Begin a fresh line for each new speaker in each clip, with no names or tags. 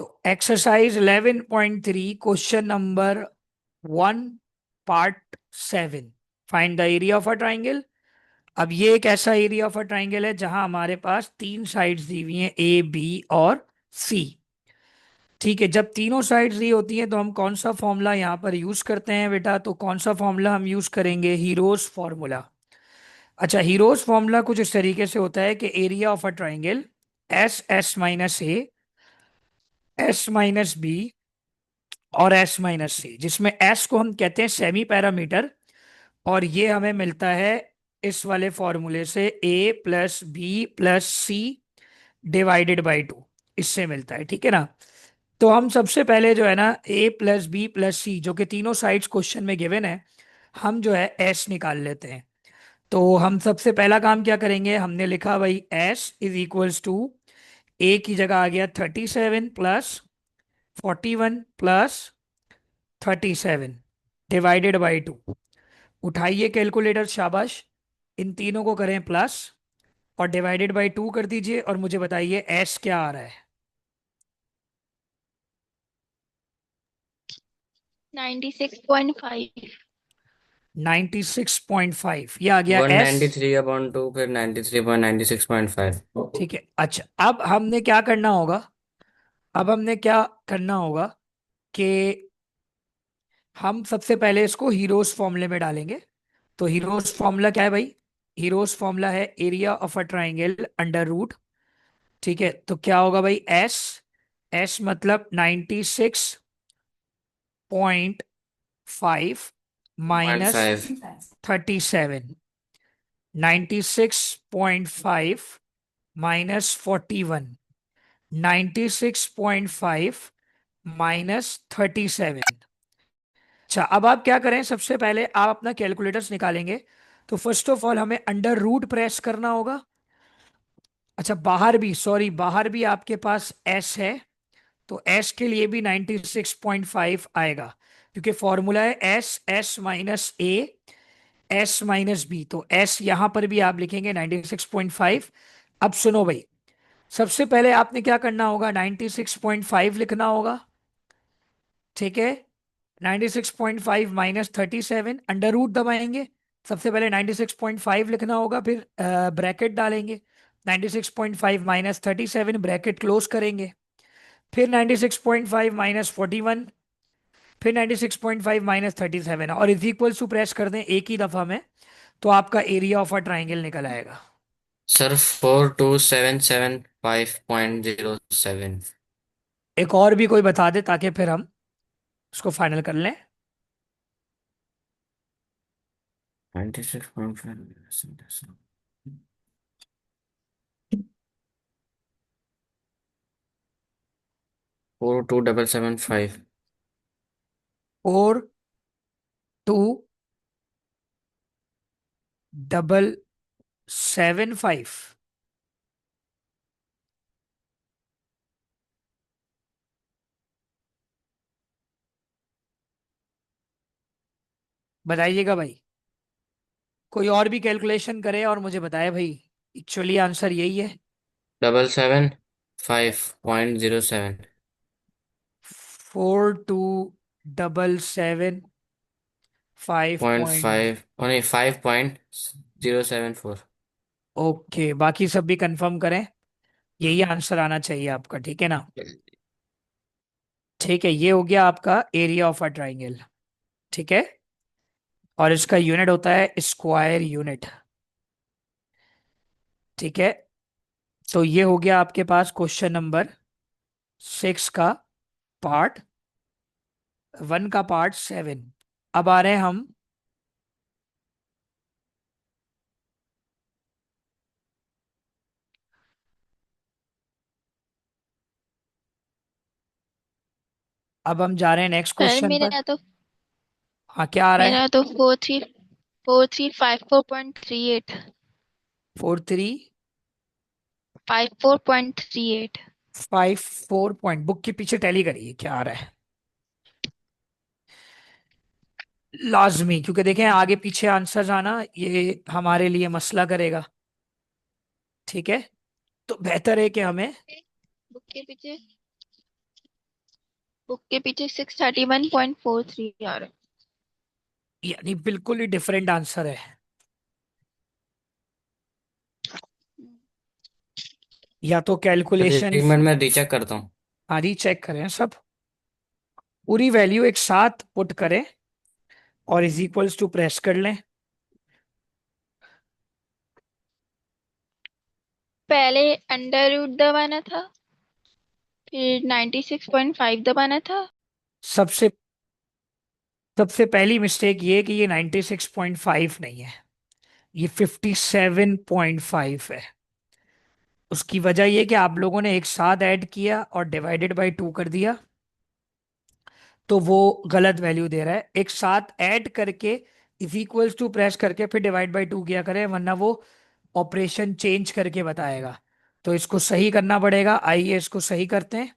तो exercise 11.3 question number 1 part 7, find the area of a triangle. अब ये एक ऐसा एरिया ऑफ अ ट्राइंगल है जहां हमारे पास तीन साइड्स दी हुई हैं, ए बी और सी। ठीक है, जब तीनों साइड्स दी होती हैं तो हम कौन सा फॉर्मूला यहाँ पर यूज करते हैं बेटा? तो कौन सा फॉर्मूला हम यूज करेंगे? Hero's formula. अच्छा, हीरोज फॉर्मूला कुछ इस तरीके से होता है कि area of a triangle S S minus A, S minus B और एस माइनस सी, जिसमें एस को हम कहते हैं सेमी पैरामीटर, और ये हमें मिलता है इस वाले फॉर्मूले से A plus B plus C divided by two, इससे मिलता है। ठीक है ना? तो हम सबसे पहले जो है ना ए प्लस बी प्लस सी, जो कि तीनों साइड्स क्वेश्चन में गिवन है, हम जो है एस निकाल लेते हैं। तो हम सबसे पहला काम क्या करेंगे? हमने लिखा भाई एस इज इक्वल्स टू, ए की जगह आ गया 37 plus 41 plus 37 divided by to. उठाइए कैलकुलेटर, शाबाश। इन तीनों को करें प्लस और डिवाइडेड बाई टू कर दीजिए, और मुझे बताइए एस क्या आ रहा है?
96.5।
96.5, ये आ गया एस।
193/2 फिर 93.96.5।
ठीक है, अच्छा अब हमने क्या करना होगा? अब हमने क्या करना होगा कि हम सबसे पहले इसको हीरोज फॉर्मूले में डालेंगे। तो हीरोज फॉर्मूला क्या है भाई? हीरोज फॉर्मूला है area of a triangle under root. ठीक है, तो क्या होगा भाई? एस, एस मतलब 96.5
point
minus
five
37, 96.5 minus 41, 96.5 minus 37। अच्छा, अब आप क्या करें? सबसे पहले आप अपना कैलकुलेटर्स निकालेंगे। तो फर्स्ट ऑफ ऑल हमें अंडर रूट प्रेस करना होगा। अच्छा, बाहर भी, सॉरी, बाहर भी आपके पास एस है, तो एस के लिए भी 96.5 आएगा, क्योंकि फॉर्मूला है S S minus A S minus B. तो एस यहां पर भी आप लिखेंगे 96.5। अब सुनो भाई, सबसे पहले आपने क्या करना होगा? 96.5 लिखना होगा। ठीक है, 96.5 माइनस 37, अंडर रूट दबाएंगे। सबसे पहले 96.5 लिखना होगा, फिर ब्रैकेट डालेंगे। 96.5 माइनस 37, ब्रैकेट क्लोज करेंगे। फिर 96.5 माइनस 41, फिर 96.5 माइनस 37, और इज इक्वल टू प्रेस कर दें एक ही दफा में, तो आपका एरिया ऑफ अ ट्राइंगल निकल आएगा।
सर 4277.5.07।
एक और भी कोई बता दे ताकि फिर हम उसको फाइनल कर लें।
96.5। 42775।
4277.5। बताइएगा भाई, कोई और भी कैलकुलेशन करे और मुझे बताए भाई। एक्चुअली आंसर यही है।
775.07।
4277.5
पॉइंट
पॉइंट।
फाइव नहीं 5.074।
ओके, बाकी सब भी कंफर्म करें, यही आंसर आना चाहिए आपका। ठीक है ना? ठीक है, ये हो गया आपका एरिया ऑफ अ ट्राइंगल। ठीक है, और इसका यूनिट होता है स्क्वायर यूनिट। ठीक है, तो ये हो गया आपके पास क्वेश्चन नंबर 6 का पार्ट 1 का पार्ट 7। अब आ रहे हैं हम अब हम जा रहे हैं नेक्स्ट
सर
क्वेश्चन पर।
मेरा तो
हाँ, क्या आ रहा है?
मेरा तो 4354.38।
4354
54.38।
पॉइंट। बुक के पीछे टैली करिए क्या आ रहा है, लाजमी, क्योंकि देखें आगे पीछे आंसर आना ये हमारे लिए मसला करेगा। ठीक है, तो बेहतर है कि हमें
बुक के पीछे बुक के पीछे 631.43 आ रहा है।
यानी बिल्कुल ही डिफरेंट आंसर है। या तो
सर
कैलकुलेशन,
एक मिनट में रीचेक करता हूँ।
आदि चेक करें सब, पूरी वैल्यू एक साथ पुट करें और इज इक्वल्स टू प्रेस कर लें।
पहले अंडर रूट दबाना था, फिर 96.5 दबाना था।
सबसे सबसे पहली मिस्टेक ये कि ये 96.5 नहीं है, ये 57.5 है। उसकी वजह ये कि आप लोगों ने एक साथ ऐड किया और डिवाइडेड बाय 2 कर दिया, तो वो गलत वैल्यू दे रहा है। एक साथ ऐड करके इज इक्वल्स टू प्रेस करके फिर डिवाइड बाय 2 किया करें, वरना वो ऑपरेशन चेंज करके बताएगा। तो इसको सही करना पड़ेगा, आइए इसको सही करते हैं।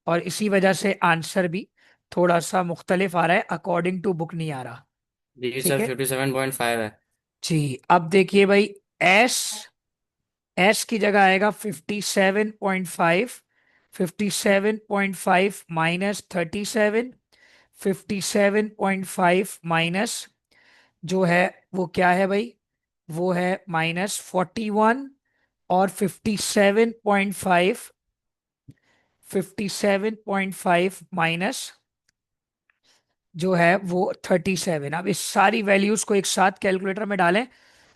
और इसी वजह से आंसर भी थोड़ा सा मुख्तलिफ आ रहा है, अकॉर्डिंग टू बुक नहीं आ रहा।
जी
ठीक
सर
है
57.5 है।
जी। अब देखिए भाई, एस एस की जगह आएगा 57.5। 57.5 माइनस 37, 57.5 माइनस जो है वो क्या है भाई, वो है -41। और 57.5 माइनस जो है वो 37। अब इस सारी वैल्यूज को एक साथ कैलकुलेटर में डालें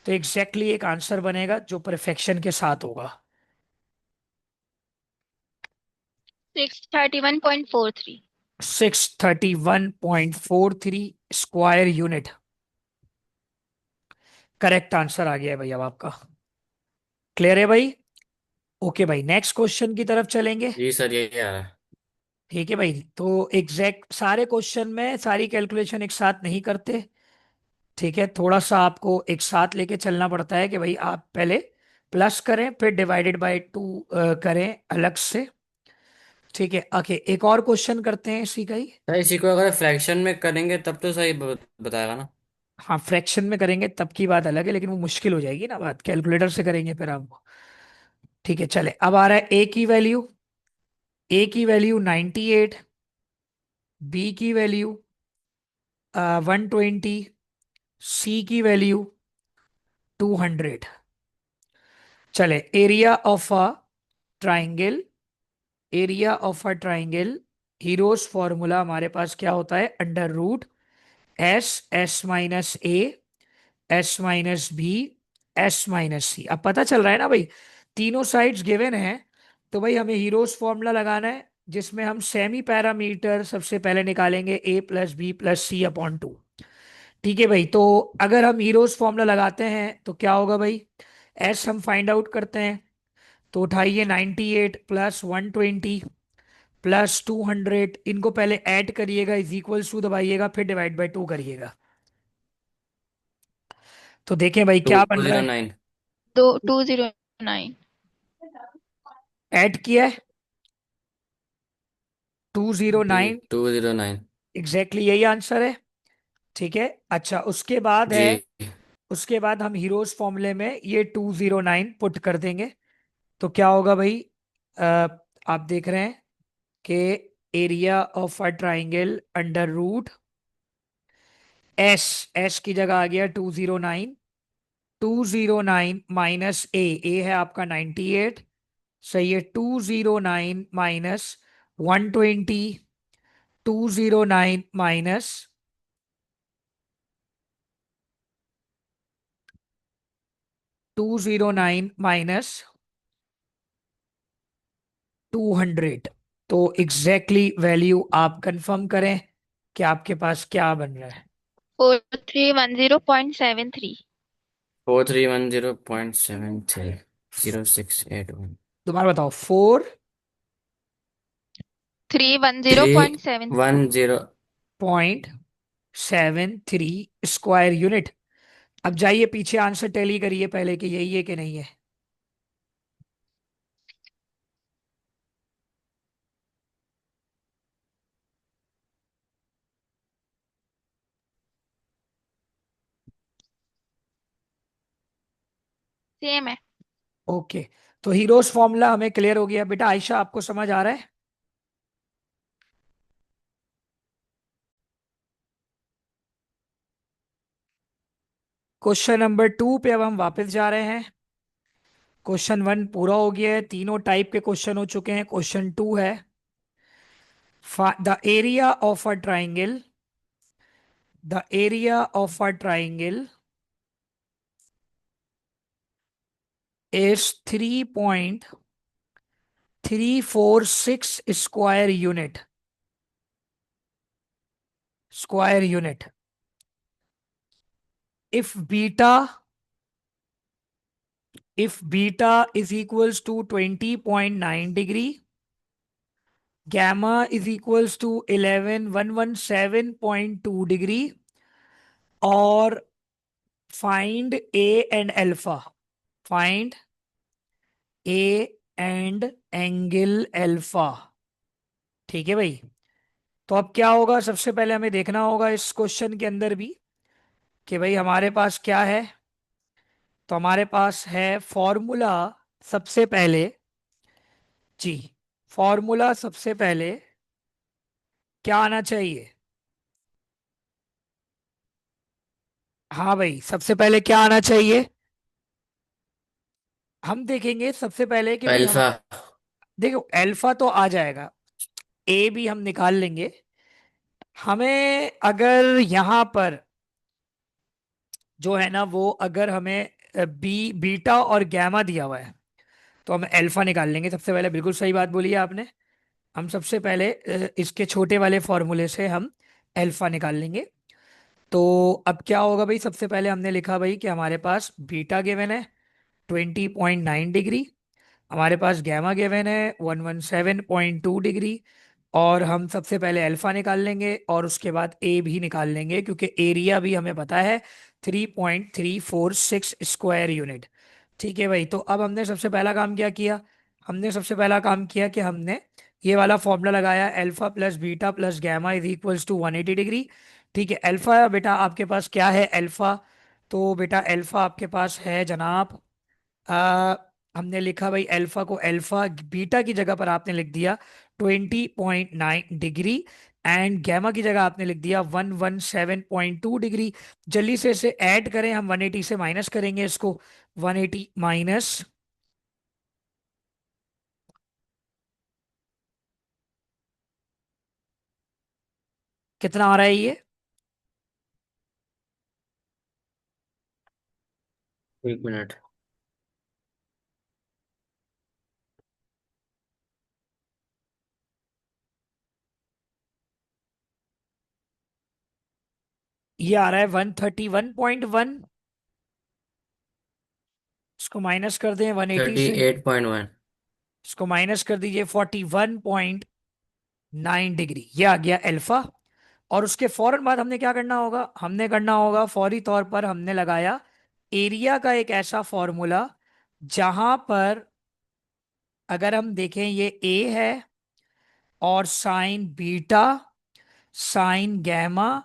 तो एग्जैक्टली exactly एक आंसर बनेगा जो परफेक्शन के साथ होगा।
631.43।
631.43 स्क्वायर यूनिट करेक्ट आंसर आ गया है भाई अब आपका। क्लियर है भाई? ओके भाई, नेक्स्ट क्वेश्चन की तरफ चलेंगे।
जी सर यही आ रहा है।
ठीक है भाई, तो एग्जैक्ट सारे क्वेश्चन में सारी कैलकुलेशन एक साथ नहीं करते। ठीक है, थोड़ा सा आपको एक साथ लेके चलना पड़ता है कि भाई आप पहले प्लस करें फिर डिवाइडेड बाय 2 करें अलग से। ठीक है, ओके, एक और क्वेश्चन करते हैं इसी का ही।
सर इसी को अगर फ्रैक्शन में करेंगे तब तो सही बताएगा ना।
हाँ, फ्रैक्शन में करेंगे तब की बात अलग है, लेकिन वो मुश्किल हो जाएगी ना बात, कैलकुलेटर से करेंगे फिर आप। ठीक है, चले, अब आ रहा है ए की वैल्यू 98, बी की वैल्यू 120, सी की वैल्यू 200। चले, area of a triangle, area of a triangle, Heron's formula हमारे पास क्या होता है, under root S, S minus A, S minus B, S minus C. अब पता चल रहा है ना भाई, तीनों साइड्स गिवन है, तो भाई हमें हीरोज फॉर्मूला लगाना है, जिसमें हम सेमी पैरामीटर सबसे पहले निकालेंगे ए प्लस बी प्लस सी अपॉन 2। ठीक है भाई, तो अगर हम हीरोज फॉर्मूला लगाते हैं तो क्या होगा भाई, एस हम फाइंड आउट करते हैं, तो उठाइए 98 प्लस 120 प्लस 200, इनको पहले ऐड करिएगा, इज इक्वल्स टू दबाइएगा, फिर डिवाइड बाय 2 करिएगा। तो देखें भाई
टू
क्या बन रहा
जीरो
है।
नाइन
209।
ऐड किया है
जी
209,
209।
एग्जैक्टली यही आंसर है। ठीक है, अच्छा, उसके बाद है,
जी
उसके बाद हम हीरोज फॉर्मूले में ये 209 पुट कर देंगे। तो क्या होगा भाई, अ, आप देख रहे हैं कि area of a triangle under root S, S की जगह आ गया 209, 209 माइनस ए है आपका 98, सही है, 209 माइनस 120, 209 माइनस 209 माइनस 200। तो एग्जैक्टली वैल्यू आप कंफर्म करें कि आपके पास क्या बन रहा है।
4310.73।
4310.73 0681।
दोबारा बताओ, 4
थ्री
310.73।
10।
0.73 square unit. अब जाइए पीछे आंसर टैली करिए पहले कि यही है कि नहीं है।
सेम है।
ओके, तो हीरोज फॉर्मूला हमें क्लियर हो गया बेटा। आयशा आपको समझ आ रहा है? क्वेश्चन नंबर 2 पे अब हम वापस जा रहे हैं। क्वेश्चन 1 पूरा हो गया है, तीनों टाइप के क्वेश्चन हो चुके हैं। क्वेश्चन 2 है the area of a triangle, the area of a triangle is 3.346 square unit if beta is equals to 20.9 degree, gamma is equals to 11117.2 degree, और find a and alpha, find a and angle alpha। ठीक है भाई। तो अब क्या होगा, सबसे पहले हमें देखना होगा इस क्वेश्चन के अंदर भी कि भाई हमारे पास क्या है। तो हमारे पास है फॉर्मूला सबसे पहले, जी, फॉर्मूला सबसे पहले क्या आना चाहिए। हाँ भाई, सबसे पहले क्या आना चाहिए, हम देखेंगे सबसे पहले कि भाई हम,
अल्फा।
देखो अल्फा तो आ जाएगा, ए भी हम निकाल लेंगे। हमें अगर यहां पर जो है ना वो, अगर हमें बीटा और गैमा दिया हुआ है तो हम अल्फा निकाल लेंगे सबसे पहले। बिल्कुल सही बात बोली है आपने। हम सबसे पहले इसके छोटे वाले फॉर्मूले से हम अल्फा निकाल लेंगे। तो अब क्या होगा भाई, सबसे पहले हमने लिखा भाई कि हमारे पास बीटा गिवन है 20.9 डिग्री, हमारे पास गैमा गिवन है 117.2 डिग्री, और हम सबसे पहले अल्फा निकाल लेंगे और उसके बाद ए भी निकाल लेंगे, क्योंकि एरिया भी हमें पता है 3.346 स्क्वायर यूनिट। ठीक है भाई। तो अब हमने सबसे पहला काम क्या किया, हमने सबसे पहला काम किया कि हमने ये वाला फॉर्मूला लगाया, alpha plus beta plus gamma is equals to 180 degree. ठीक है, अल्फा बेटा आपके पास क्या है, अल्फा, तो बेटा अल्फा आपके पास है जनाब, आ, हमने लिखा भाई अल्फा को, अल्फा बीटा की जगह पर आपने लिख दिया 20.9 डिग्री, एंड गैमा की जगह आपने लिख दिया 117.2 डिग्री। जल्दी से इसे ऐड करें, हम 180 से माइनस करेंगे इसको, 180 माइनस, कितना आ रहा है ये,
एक मिनट।
ये आ रहा है 131.1, इसको माइनस कर दें 180 से,
38.1।
इसको माइनस कर दीजिए 41.9 डिग्री, ये आ गया अल्फा। और उसके फौरन बाद हमने क्या करना होगा, हमने करना होगा फौरी तौर पर हमने लगाया एरिया का एक ऐसा फॉर्मूला जहां पर अगर हम देखें ये ए है, और sine beta, sine gamma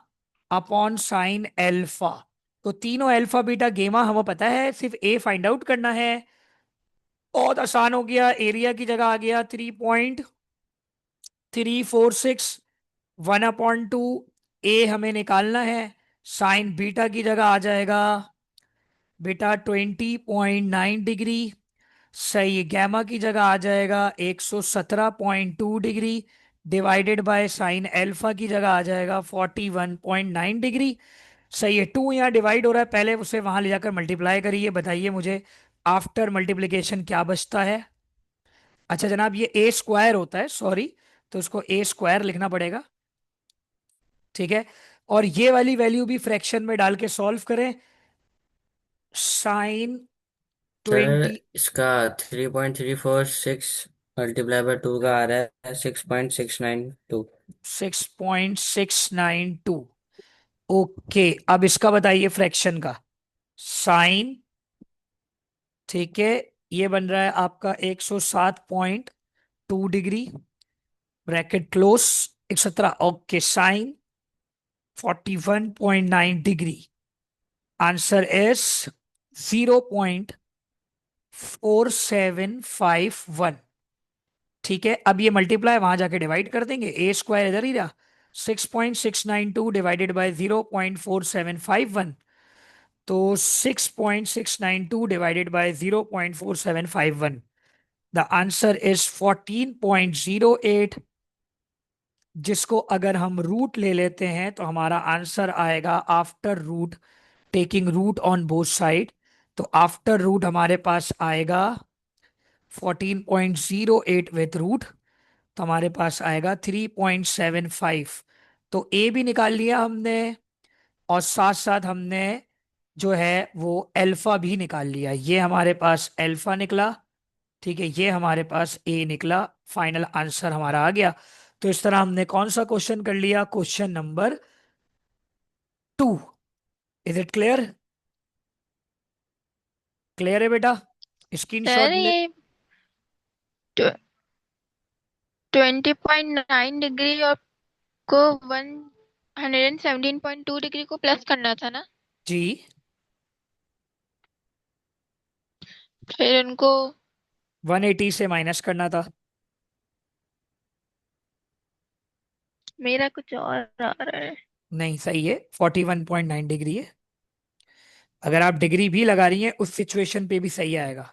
upon sine alpha, तो तीनों अल्फा बीटा गेमा हमें पता है, सिर्फ ए फाइंड आउट करना है। बहुत आसान हो गया, एरिया की जगह आ गया 3.346, 1/2, ए हमें निकालना है, साइन बीटा की जगह आ जाएगा बेटा 20.9 डिग्री, सही, गैमा की जगह आ जाएगा 117.2 degree, divided by sine alpha की जगह आ जाएगा 41.9 डिग्री। सही है, टू यहाँ डिवाइड हो रहा है, पहले उसे वहां ले जाकर मल्टीप्लाई करिए, बताइए मुझे आफ्टर मल्टीप्लिकेशन क्या बचता है। अच्छा जनाब, ये ए स्क्वायर होता है, सॉरी, तो उसको ए स्क्वायर लिखना पड़ेगा। ठीक है, और ये वाली वैल्यू भी फ्रैक्शन में डाल के सॉल्व करें, साइन
सर
20,
इसका 3.346 मल्टीप्लाई बाय 2 का आ रहा है 6.692।
6.692। ओके, अब इसका बताइए फ्रैक्शन का, साइन, ठीक है, ये बन रहा है आपका 107.2 degree, bracket close, 117, okay, sine 41.9 degree, answer is 0.4751। ठीक है, अब ये मल्टीप्लाई वहां जाके डिवाइड कर देंगे, ए स्क्वायर इधर ही रहा, 6.692 डिवाइडेड बाई 0.4751, तो 6.692 divided by 0.4751, the answer is 14.08, जिसको अगर हम रूट ले लेते हैं तो हमारा आंसर आएगा after root, taking root on both side. तो आफ्टर रूट हमारे पास आएगा 14.08 विथ रूट, तो हमारे पास आएगा 3.75। तो ए भी निकाल लिया हमने, और साथ साथ हमने जो है वो अल्फा भी निकाल लिया। ये हमारे पास अल्फा निकला, ठीक है, ये हमारे पास ए निकला, फाइनल आंसर हमारा आ गया। तो इस तरह हमने कौन सा क्वेश्चन कर लिया, question number 2। Is it clear? Clear है बेटा?
सर
स्क्रीनशॉट ले।
ये 20.9 डिग्री और को 117.2 डिग्री को प्लस करना था ना?
जी,
फिर उनको
180 से माइनस करना था।
मेरा कुछ और आ रहा है।
नहीं, सही है, 41.9 डिग्री है। अगर आप डिग्री भी लगा रही हैं उस सिचुएशन पे भी सही आएगा।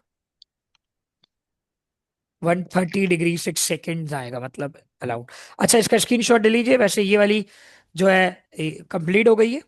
130 डिग्री 6 सेकेंड्स आएगा, मतलब अलाउड। अच्छा, इसका स्क्रीनशॉट ले लीजिए। वैसे ये वाली जो है कंप्लीट हो गई है।